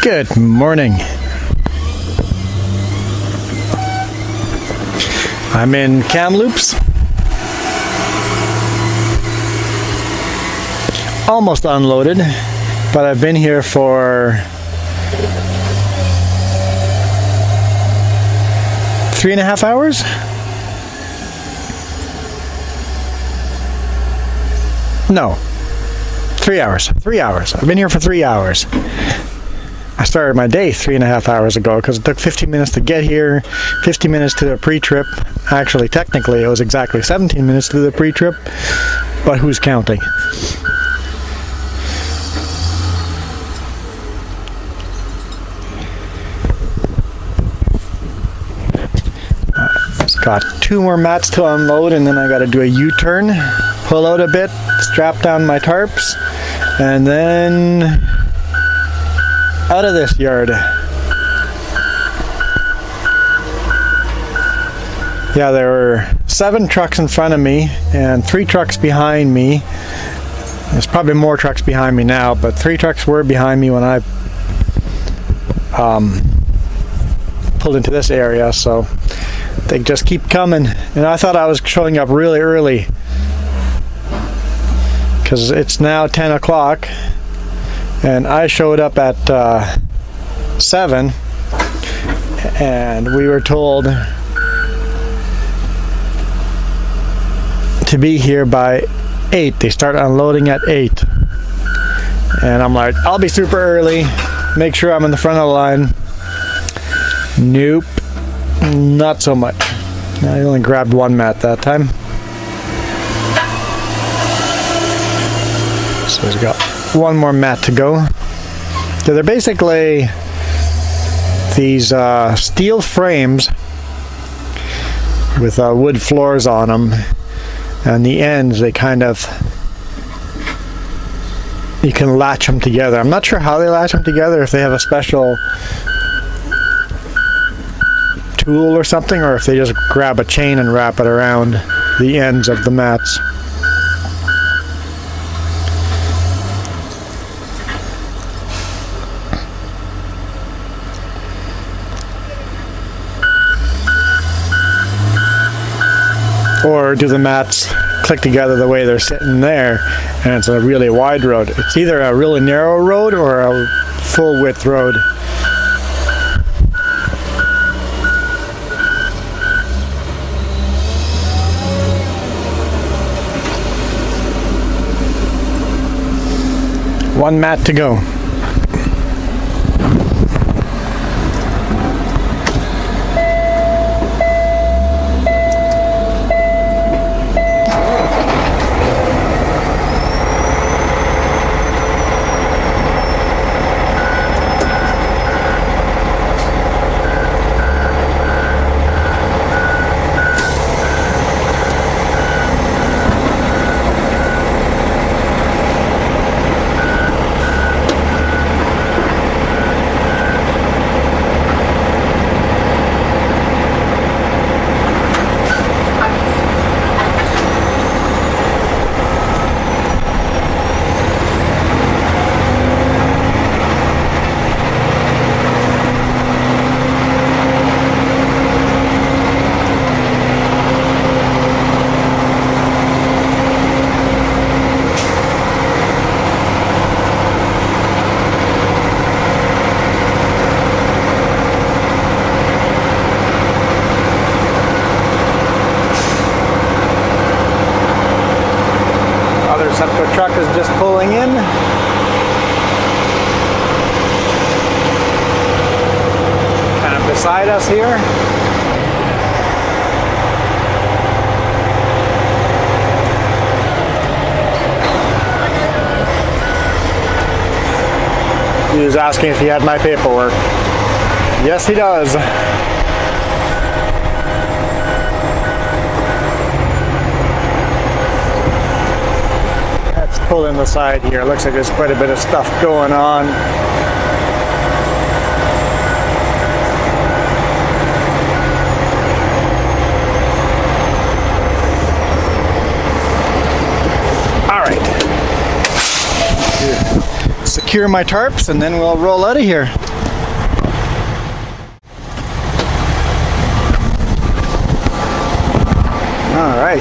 Good morning. I'm in Kamloops. Almost unloaded, but I've been here for 3.5 hours. No, 3 hours. 3 hours. I've been here for 3 hours. I started my day 3.5 hours ago because it took 15 minutes to get here, 15 minutes to the pre-trip. Actually, technically, it was exactly 17 minutes to the pre-trip, but who's counting? Got 2 more mats to unload, and then I got to do a U-turn, pull out a bit, strap down my tarps, and then out of this yard. Yeah, there were 7 trucks in front of me and 3 trucks behind me. There's probably more trucks behind me now, but 3 trucks were behind me when I pulled into this area, so they just keep coming. And I thought I was showing up really early because it's now 10 o'clock and I showed up at 7, and we were told to be here by 8. They start unloading at 8, and I'm like, I'll be super early, make sure I'm in the front of the line. Nope, not so much. I only grabbed 1 mat that time. So we've got 1 more mat to go. So they're basically these steel frames with wood floors on them, and the ends, they kind of, you can latch them together. I'm not sure how they latch them together, if they have a special tool or something, or if they just grab a chain and wrap it around the ends of the mats. Or do the mats click together the way they're sitting there, and it's a really wide road. It's either a really narrow road or a full width road. One mat to go. Septo truck is just pulling in. Kind of beside us here. He was asking if he had my paperwork. Yes, he does. Pull in the side here. Looks like there's quite a bit of stuff going on. secure my tarps, and then we'll roll out of here. Alright.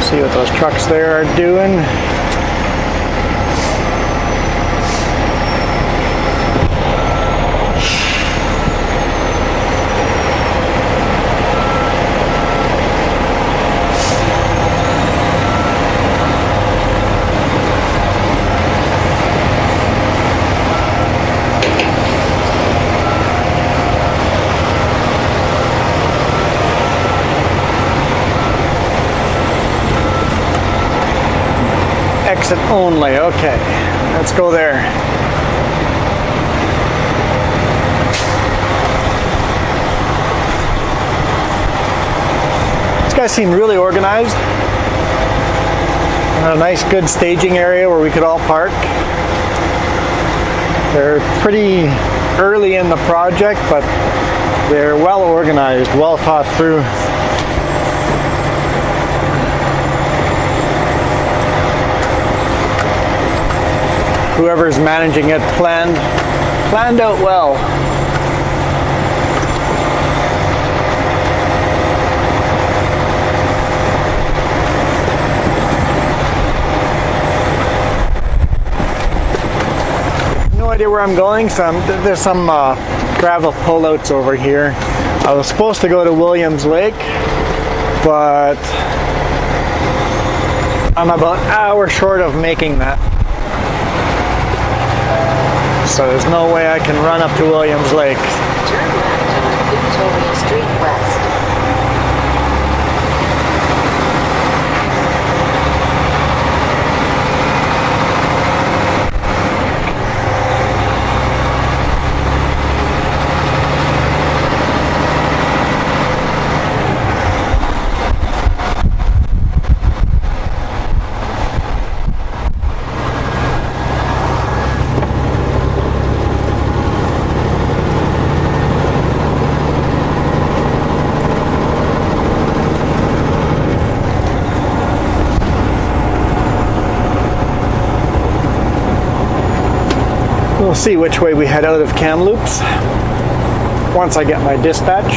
See what those trucks there are doing. Exit only, okay. Let's go there. These guys seem really organized. A nice good staging area where we could all park. They're pretty early in the project, but they're well organized, well thought through. Whoever's managing it planned out well. No idea where I'm going. There's some gravel pullouts over here. I was supposed to go to Williams Lake, but I'm about an hour short of making that. So there's no way I can run up to Williams Lake. Turn left on Victoria Street West. We'll see which way we head out of Kamloops once I get my dispatch.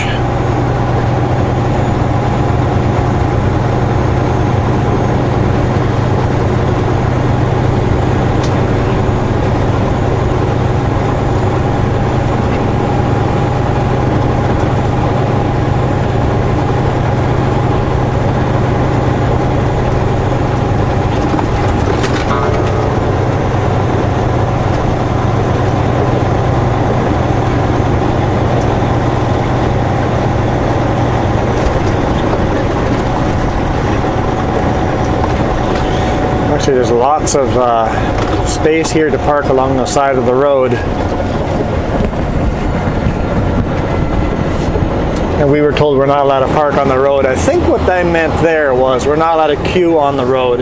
Actually, there's lots of space here to park along the side of the road. And we were told we're not allowed to park on the road. I think what they meant there was we're not allowed to queue on the road.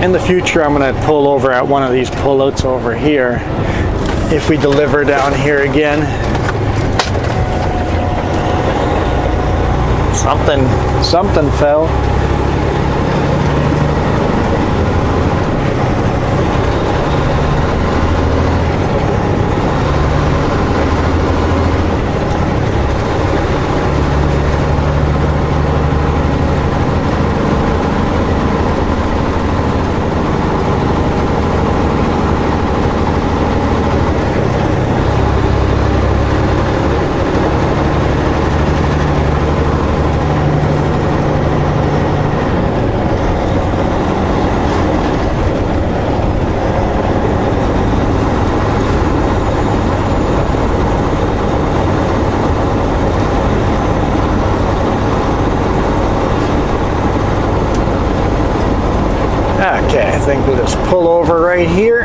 In the future, I'm going to pull over at one of these pullouts over here if we deliver down here again. Something fell. Okay, I think we'll just pull over right here.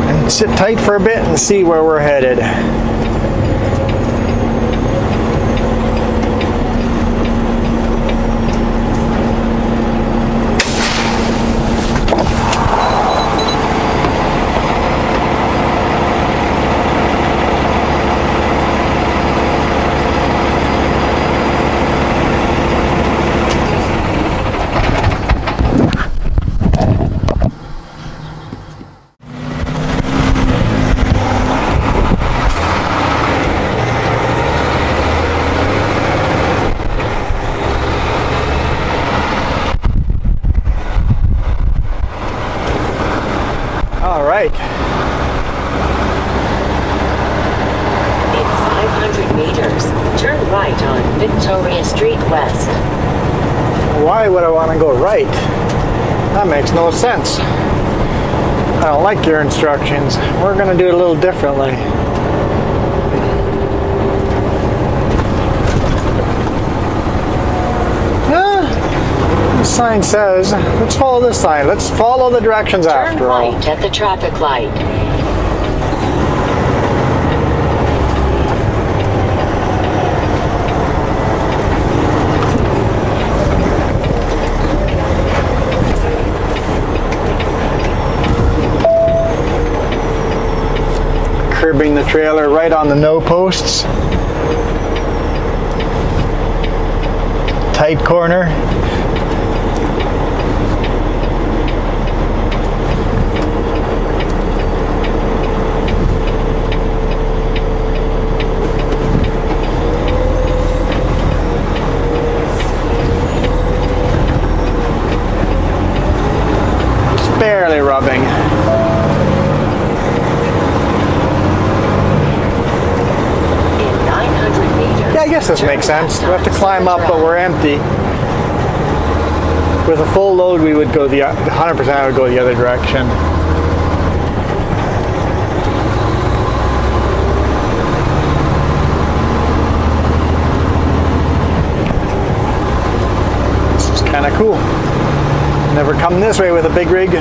And sit tight for a bit and see where we're headed. go right. That makes no sense. I don't like your instructions. We're going to do it a little differently. The sign says, let's follow this sign. Let's follow the directions after all. Turn right at the traffic light. Curbing the trailer right on the no posts. Tight corner. Just barely rubbing. Yeah, I guess this makes sense. We have to climb up, but we're empty. With a full load, we would go 100%. I would go the other direction. This is kind of cool. Never come this way with a big rig.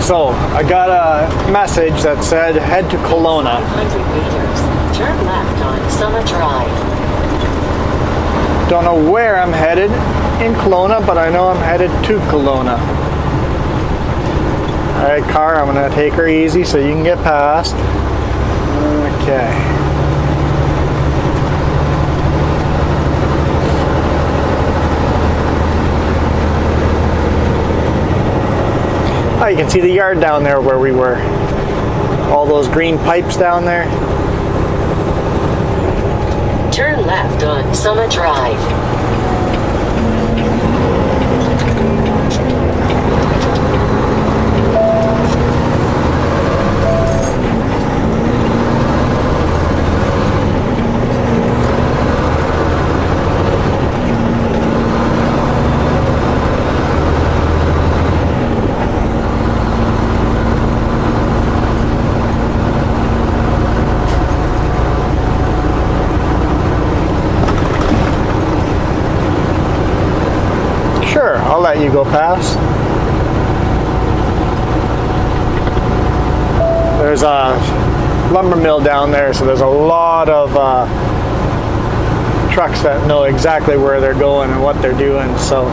So, I got a message that said head to Kelowna. 500 meters. Turn left on Summit Drive. Don't know where I'm headed in Kelowna, but I know I'm headed to Kelowna. Alright, car, I'm going to take her easy so you can get past. Okay. Oh, you can see the yard down there where we were. All those green pipes down there. Turn left on Summit Drive. I'll let you go past. There's a lumber mill down there, so there's a lot of trucks that know exactly where they're going and what they're doing. So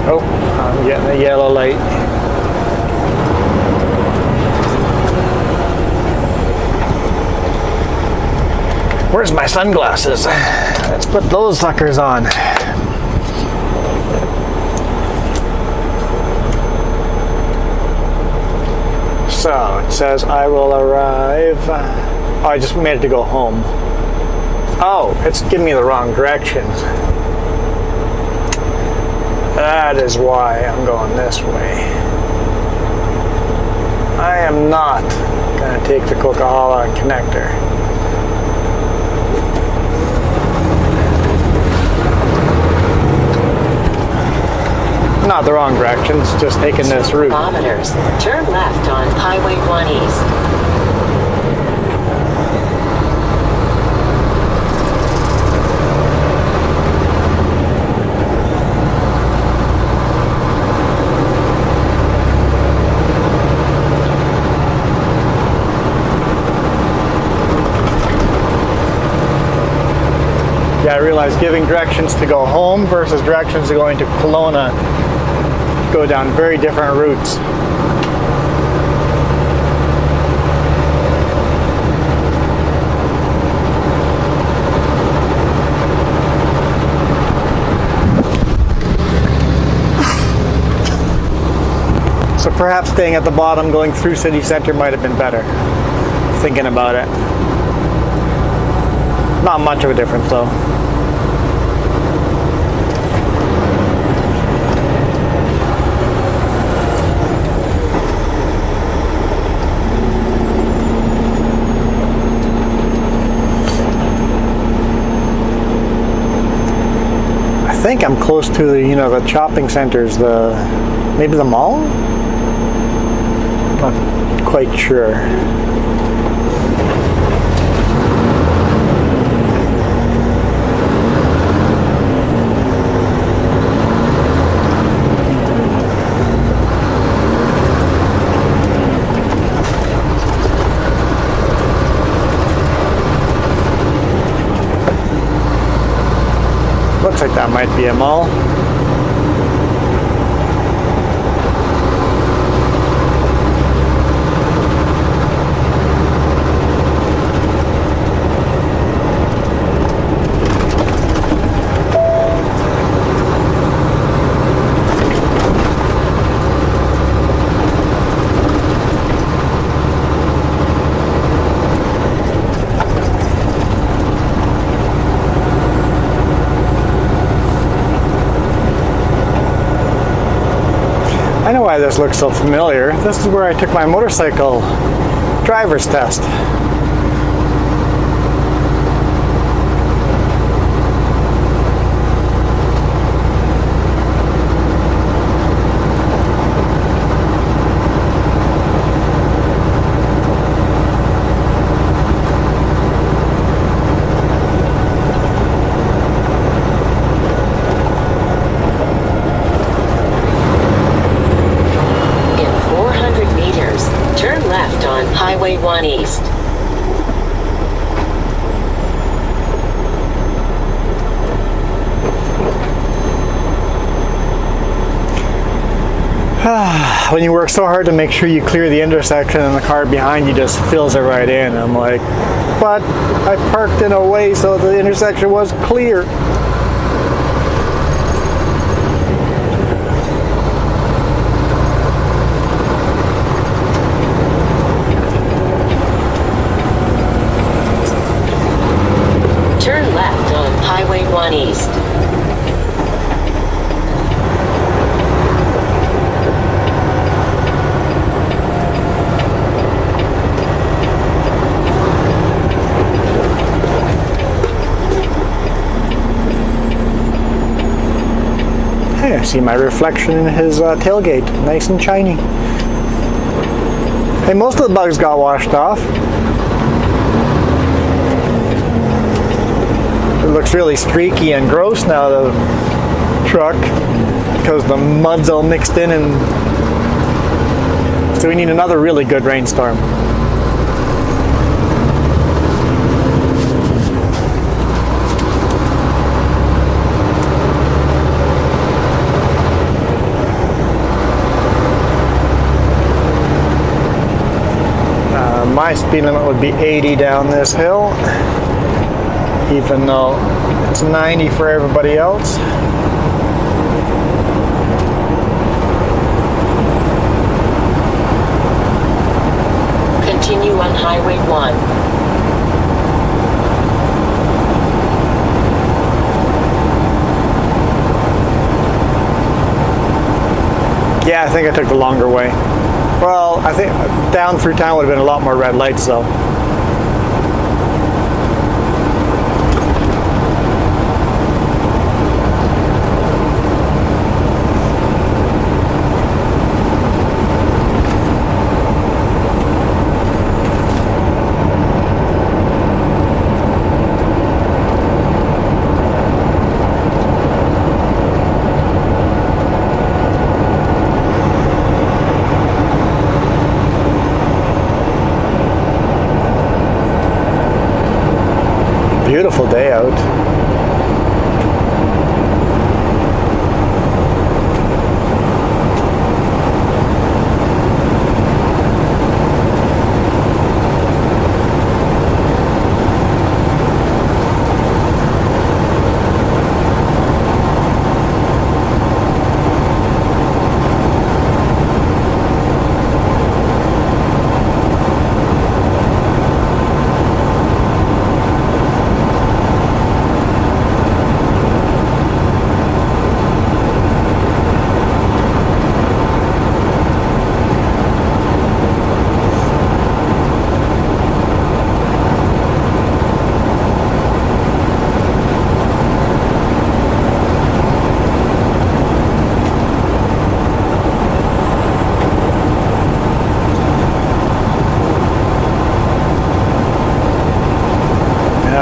oh, I'm getting a yellow light. Where's my sunglasses? Let's put those suckers on. So it says I will arrive. Oh, I just made it to go home. Oh, it's giving me the wrong directions. That is why I'm going this way. I am not going to take the Coquihalla connector. Not the wrong directions, just taking this route. Kilometers. Turn left on Highway 1 East. Yeah, I realized giving directions to go home versus directions to going to Kelowna go down very different routes. So perhaps staying at the bottom, going through city center might have been better. Thinking about it. Not much of a difference though. I think I'm close to the, you know, the shopping centers, maybe the mall? Not quite sure. Looks like that might be a mall. I know why this looks so familiar. This is where I took my motorcycle driver's test. Highway 1 East. When you work so hard to make sure you clear the intersection and the car behind you just fills it right in. I'm like, but I parked in a way so the intersection was clear. Turn left on Highway 1 East. Hey, I see my reflection in his tailgate, nice and shiny. Hey, most of the bugs got washed off. It looks really streaky and gross now, the truck, because the mud's all mixed in, and so we need another really good rainstorm. My speed limit would be 80 down this hill, even though it's 90 for everybody else. Continue on Highway 1. Yeah, I think I took the longer way. Well, I think down through town would have been a lot more red lights though. Beautiful day out.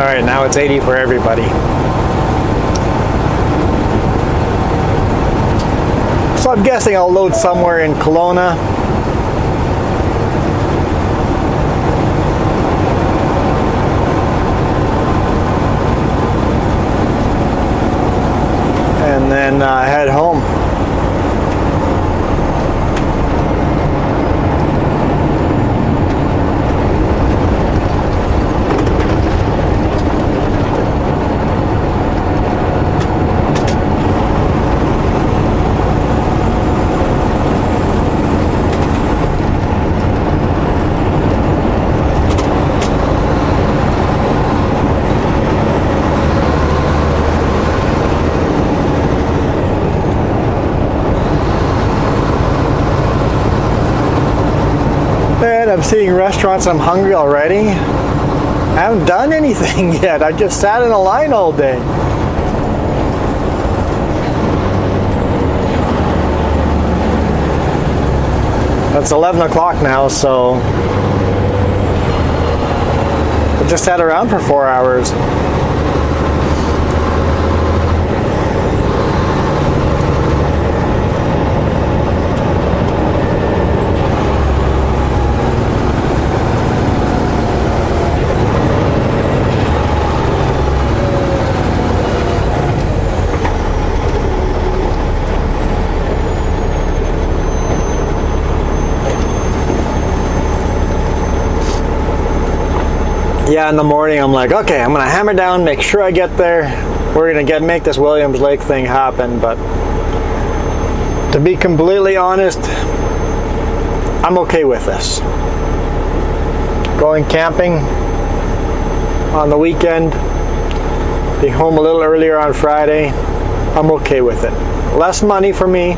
Alright, now it's 80 for everybody. So I'm guessing I'll load somewhere in Kelowna. And then head home. And I'm seeing restaurants. I'm hungry already. I haven't done anything yet. I just sat in a line all day. It's 11 o'clock now, so I just sat around for 4 hours. Yeah, in the morning I'm like, okay, I'm gonna hammer down, make sure I get there. We're gonna make this Williams Lake thing happen. But to be completely honest, I'm okay with this. Going camping on the weekend, being home a little earlier on Friday, I'm okay with it. Less money for me.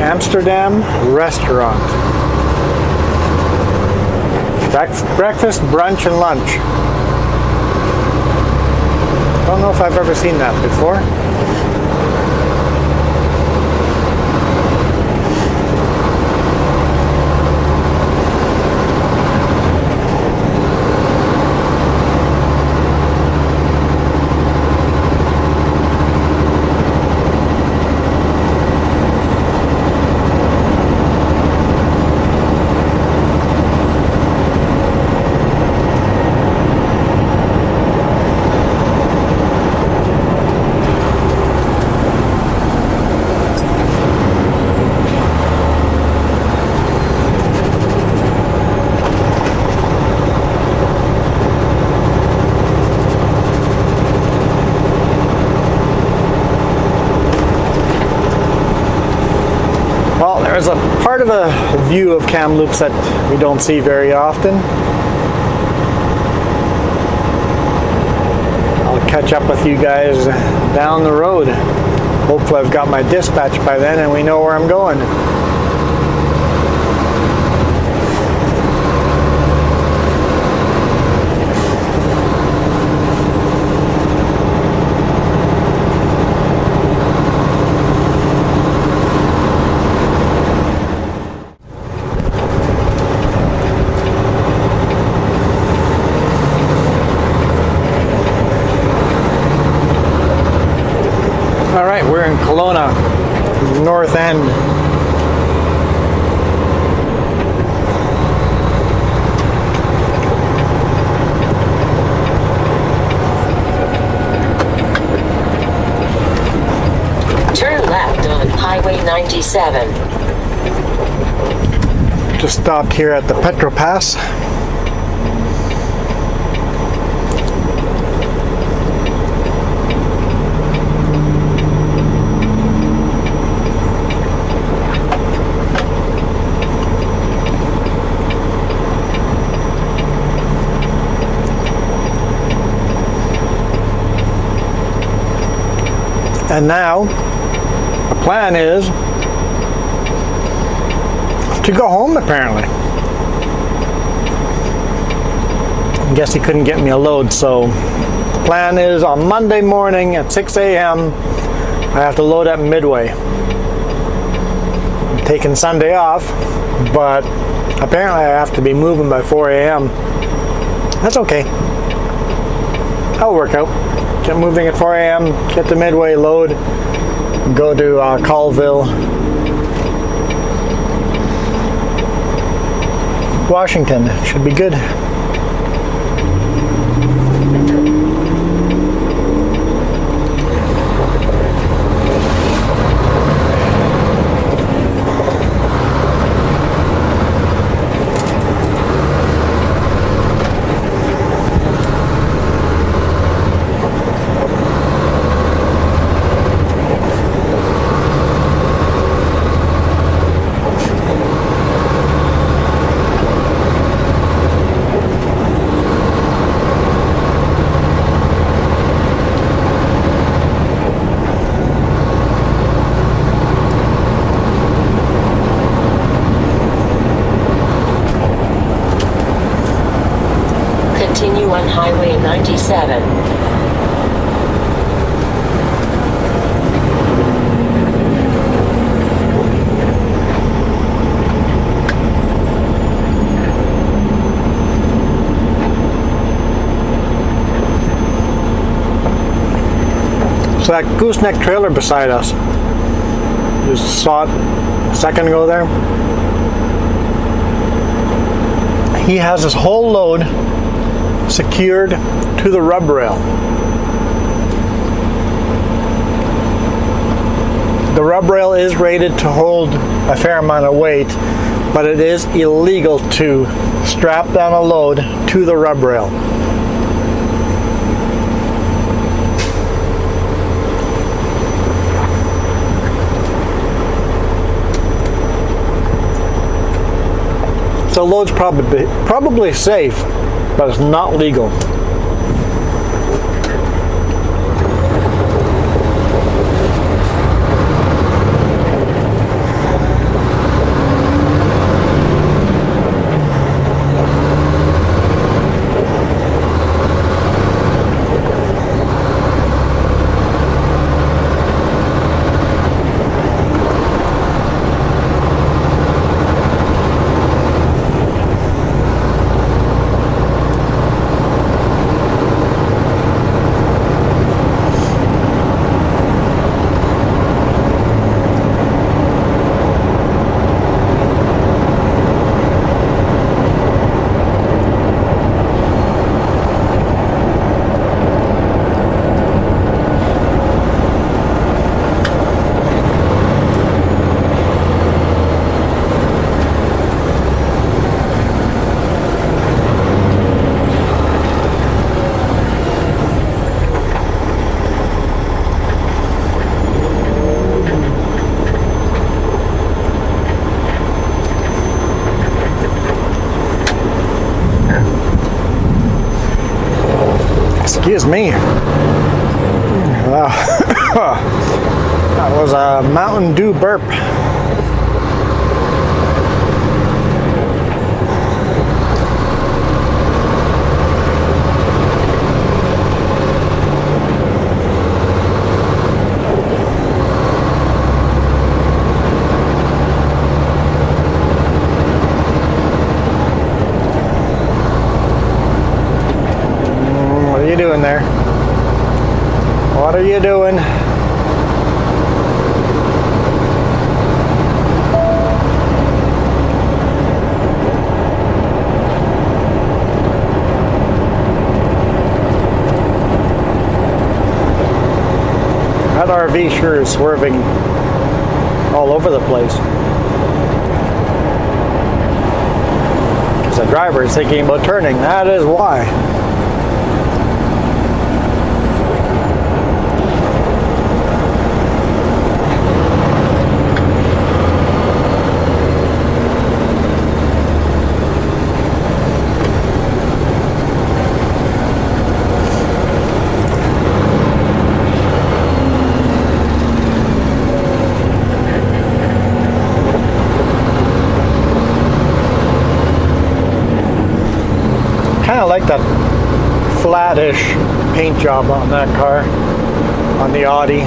Amsterdam restaurant. Breakfast, brunch, and lunch. Don't know if I've ever seen that before. There's a part of a view of Kamloops that we don't see very often. I'll catch up with you guys down the road. Hopefully I've got my dispatch by then and we know where I'm going. All right, we're in Kelowna, North End. Turn left on Highway 97. Just stopped here at the Petro Pass. And now, the plan is to go home, apparently. I guess he couldn't get me a load, so the plan is on Monday morning at 6 a.m. I have to load at Midway. I'm taking Sunday off, but apparently I have to be moving by 4 a.m. That's okay. That'll work out. Get moving at 4 a.m., get to Midway, load, go to Colville, Washington. Should be good. Continue on Highway 97. So that gooseneck trailer beside us, just saw it a second ago there. He has his whole load secured to the rub rail. The rub rail is rated to hold a fair amount of weight, but it is illegal to strap down a load to the rub rail. So the load's probably safe, but it's not legal. Excuse me. That was a Mountain Dew burp. What are you doing there? What are you doing? That RV sure is swerving all over the place. Because the driver is thinking about turning. That is why. Kind of like that flattish paint job on that car, on the Audi.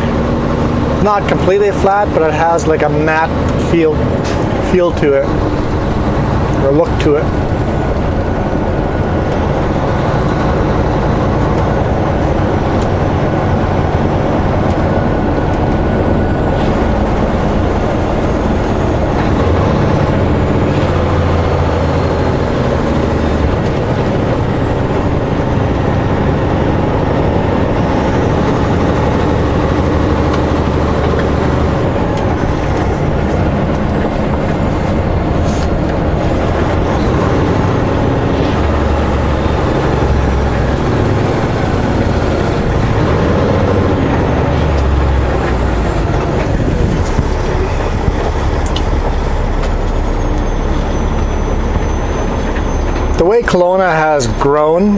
Not completely flat, but it has like a matte feel to it, or look to it. The way Kelowna has grown,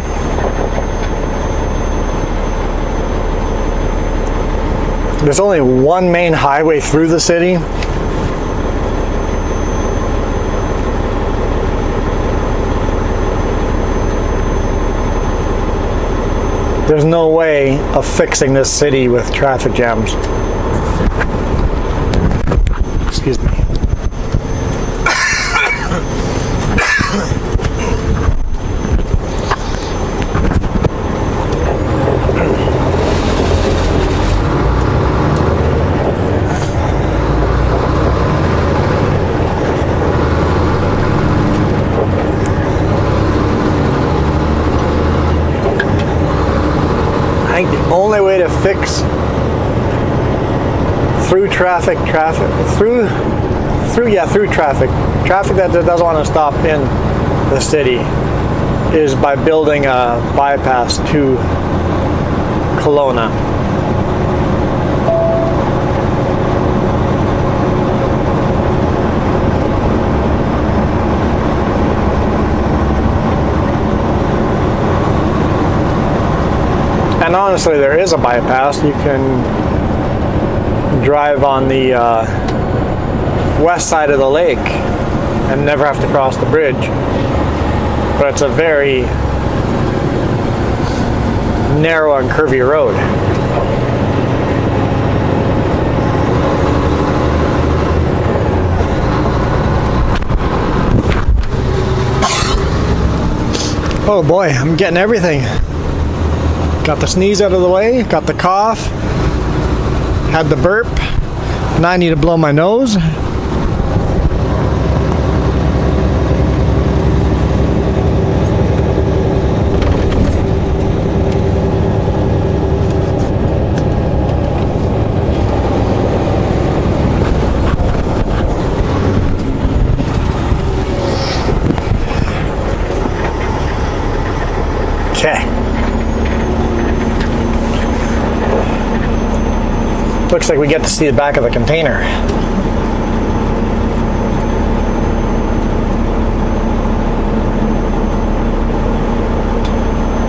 there's only one main highway through the city. There's no way of fixing this city with traffic jams. Excuse me. I think the only way to fix through traffic that doesn't want to stop in the city is by building a bypass to Kelowna. And honestly, there is a bypass. You can drive on the west side of the lake and never have to cross the bridge. But it's a very narrow and curvy road. Oh boy, I'm getting everything. Got the sneeze out of the way, got the cough, had the burp, now I need to blow my nose. Okay. Looks like we get to see the back of the container.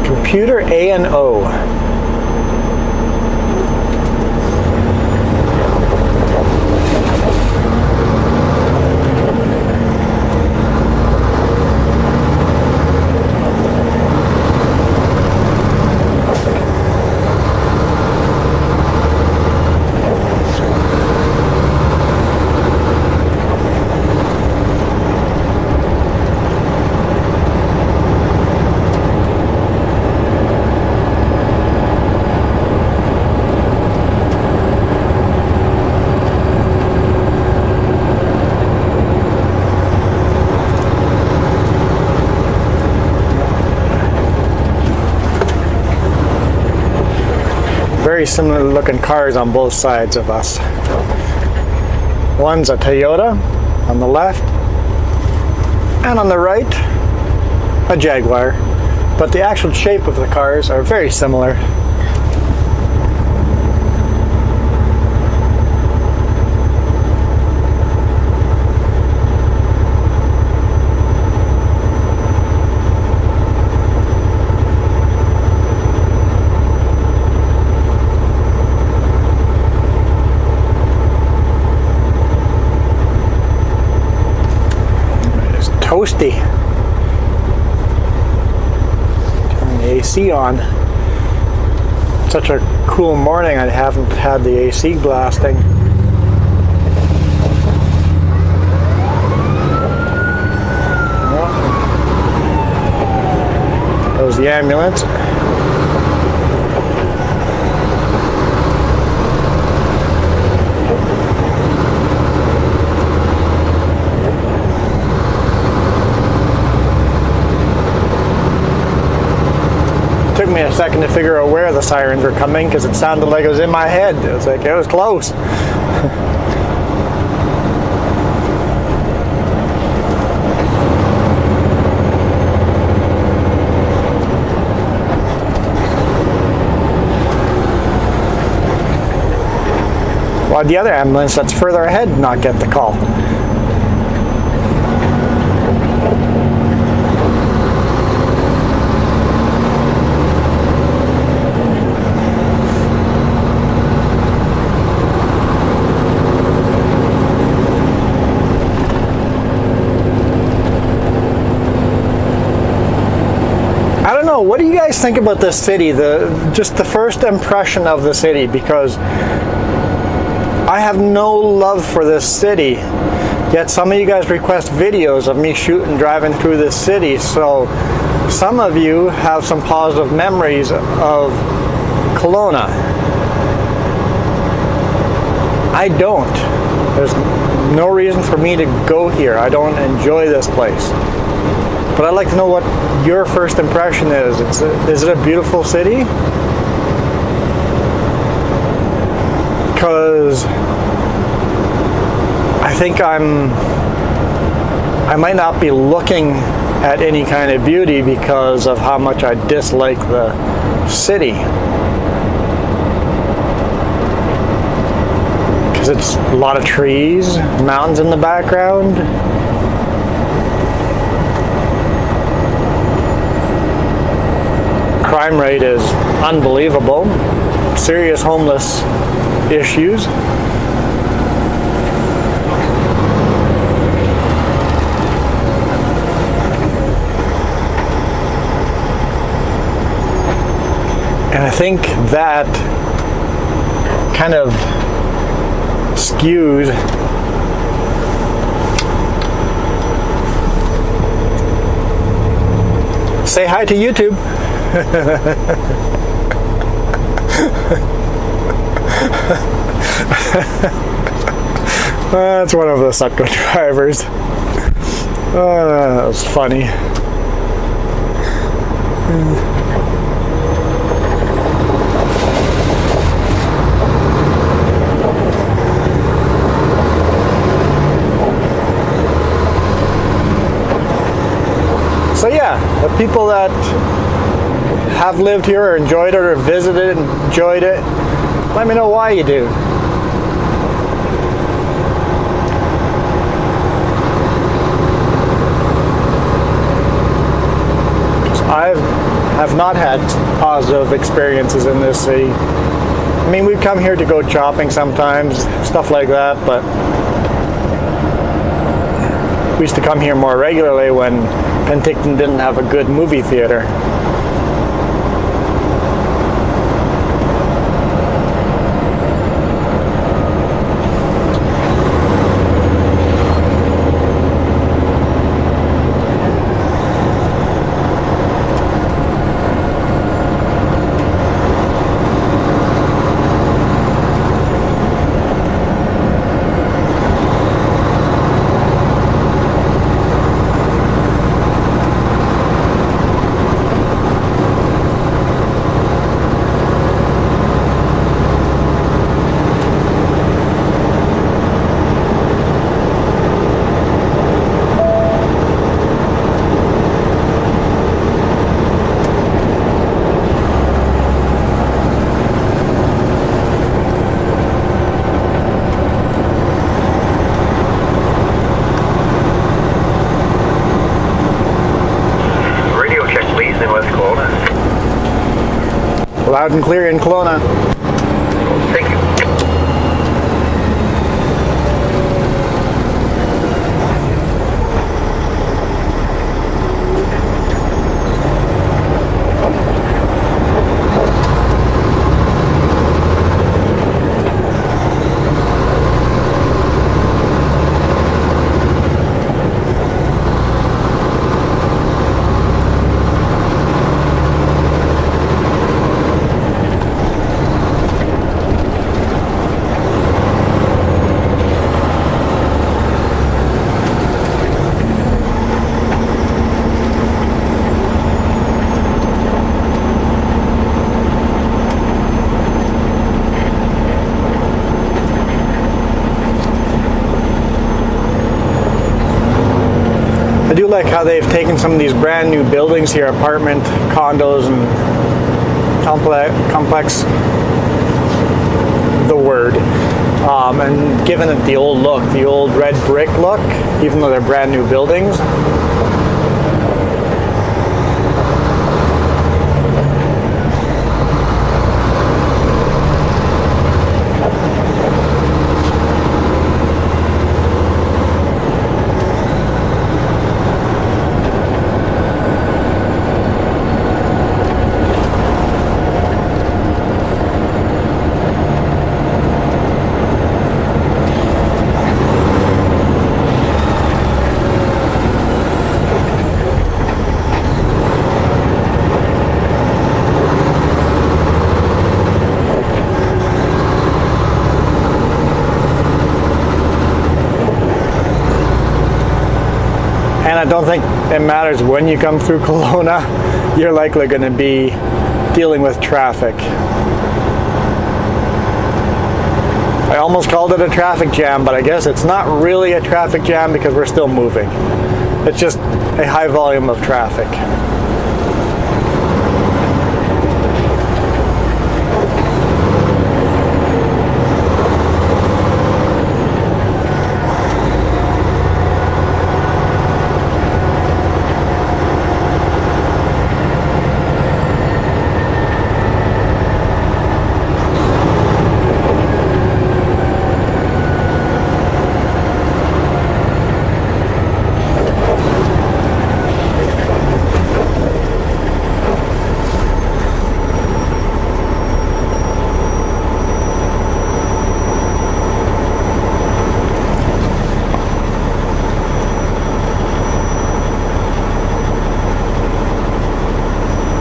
Computer A and O. very similar looking cars on both sides of us. One's a Toyota on the left, and on the right, a Jaguar. But the actual shape of the cars are very similar. Toasty. Turn the AC on. Such a cool morning, I haven't had the AC blasting. That was the ambulance. Took me a second to figure out where the sirens were coming because it sounded like it was in my head. It was like, it was close. Why'd the other ambulance that's further ahead not get the call? What do you guys think about this city? Just the first impression of the city, because I have no love for this city. Yet some of you guys request videos of me shooting driving through this city, so some of you have some positive memories of Kelowna. I don't. There's no reason for me to go here. I don't enjoy this place. But I'd like to know what your first impression is. Is it a beautiful city? Because I think I might not be looking at any kind of beauty because of how much I dislike the city. Because it's a lot of trees, mountains in the background. Crime rate is unbelievable. Serious homeless issues. And I think that kind of skews say hi to YouTube. That's one of the sucker drivers. That was funny. So yeah, the people that have lived here or enjoyed it or visited and enjoyed it, let me know why you do. I have not had positive experiences in this city. I mean, we come here to go shopping sometimes, stuff like that, but we used to come here more regularly when Penticton didn't have a good movie theater. loud and clear in Kelowna. Thank you. I do like how they've taken some of these brand new buildings here, apartment, condos, and complex, the word, and given it the old look, the old red brick look, even though they're brand new buildings. And I don't think it matters when you come through Kelowna, you're likely going to be dealing with traffic. I almost called it a traffic jam, but I guess it's not really a traffic jam because we're still moving. It's just a high volume of traffic.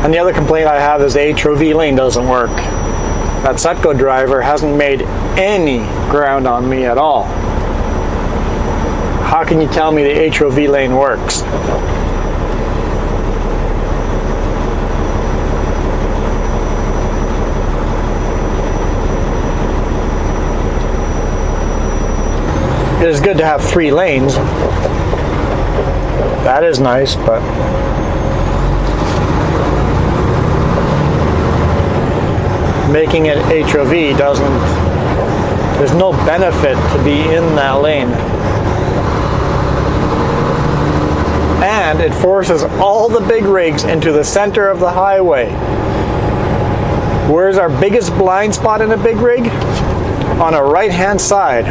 And the other complaint I have is the HOV lane doesn't work. That Sutco driver hasn't made any ground on me at all. How can you tell me the HOV lane works? It is good to have 3 lanes. That is nice, but making it HOV doesn't, there's no benefit to be in that lane. And it forces all the big rigs into the center of the highway. Where's our biggest blind spot in a big rig? On a right-hand side.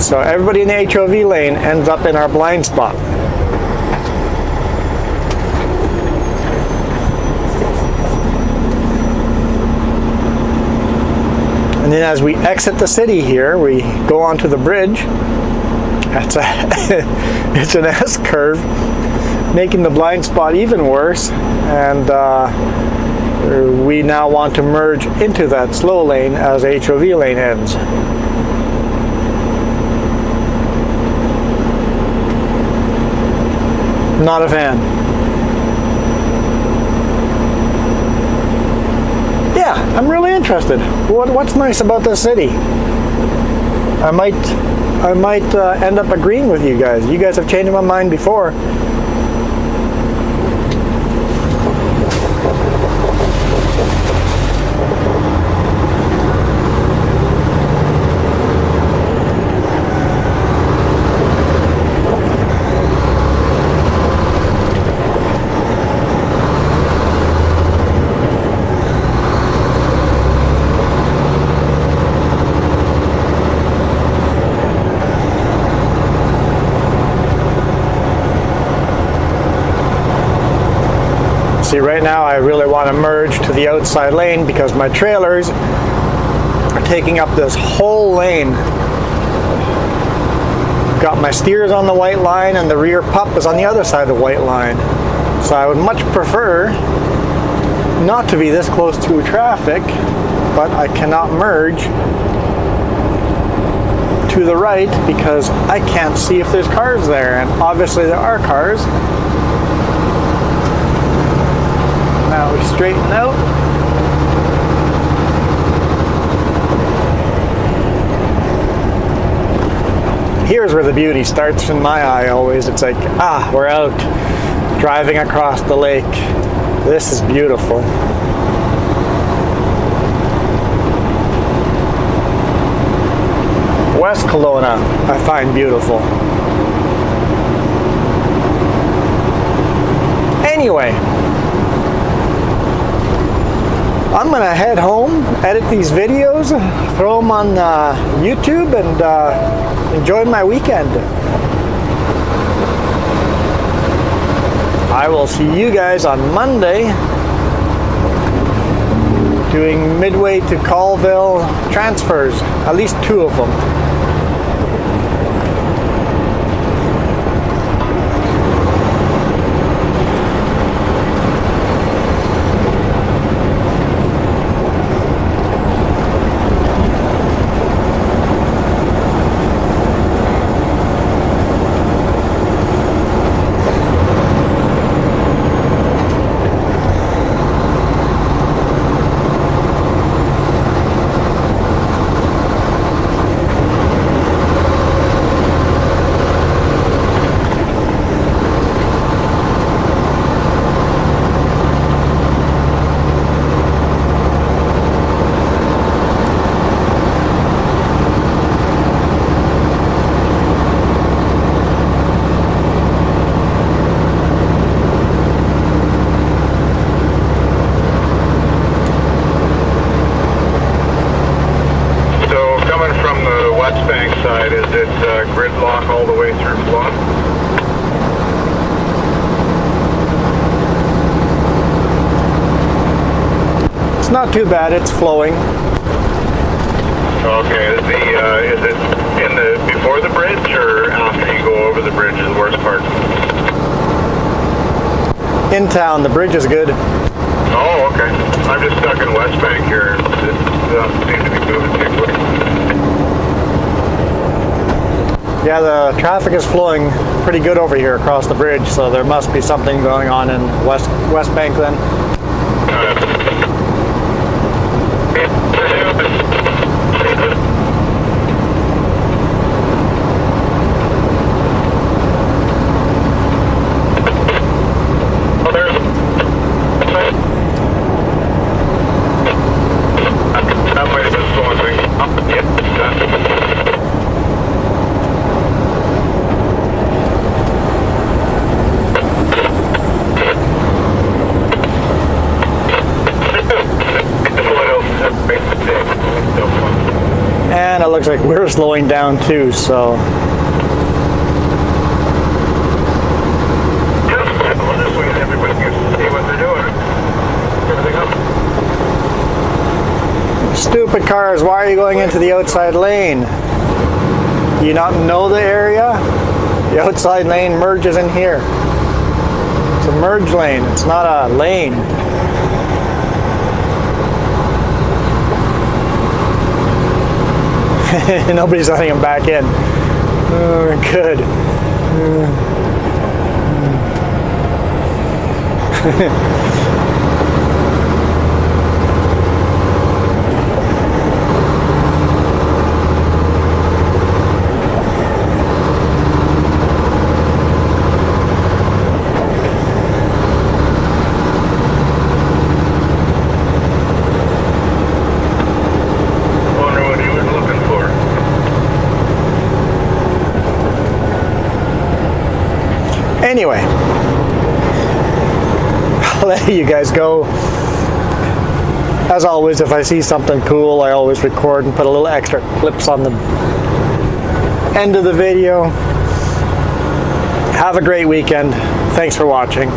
So everybody in the HOV lane ends up in our blind spot. And then as we exit the city here, we go onto the bridge. That's it's an S-curve, making the blind spot even worse. And we now want to merge into that slow lane as HOV lane ends. Not a fan. Yeah, I'm really interested. What's nice about this city? I might end up agreeing with you guys. You guys have changed my mind before. See, right now I really want to merge to the outside lane because my trailers are taking up this whole lane. Got my steers on the white line and the rear pup is on the other side of the white line. So I would much prefer not to be this close to traffic, but I cannot merge to the right because I can't see if there's cars there, and obviously there are cars. Now we straighten out. Here's where the beauty starts in my eye always. It's like, we're out driving across the lake. This is beautiful. West Kelowna, I find beautiful. Anyway, I'm gonna head home, edit these videos, throw them on YouTube, and enjoy my weekend. I will see you guys on Monday doing Midway to Colville transfers, at least 2 of them. Gridlock all the way through Kelowna. It's not too bad, it's flowing. Okay, is it in the before the bridge or after you go over the bridge is the worst part? In town, the bridge is good. Oh, okay. I'm just stuck in West Bank here. It doesn't seem to be moving too quick. Yeah, the traffic is flowing pretty good over here across the bridge, so there must be something going on in West Bank then. And it looks like we're slowing down too, so. Stupid cars, why are you going into the outside lane? Do you not know the area? The outside lane merges in here. It's a merge lane, it's not a lane. Nobody's letting him back in. Good. Anyway, I'll let you guys go. As always, if I see something cool, I always record and put a little extra clips on the end of the video. Have a great weekend. Thanks for watching.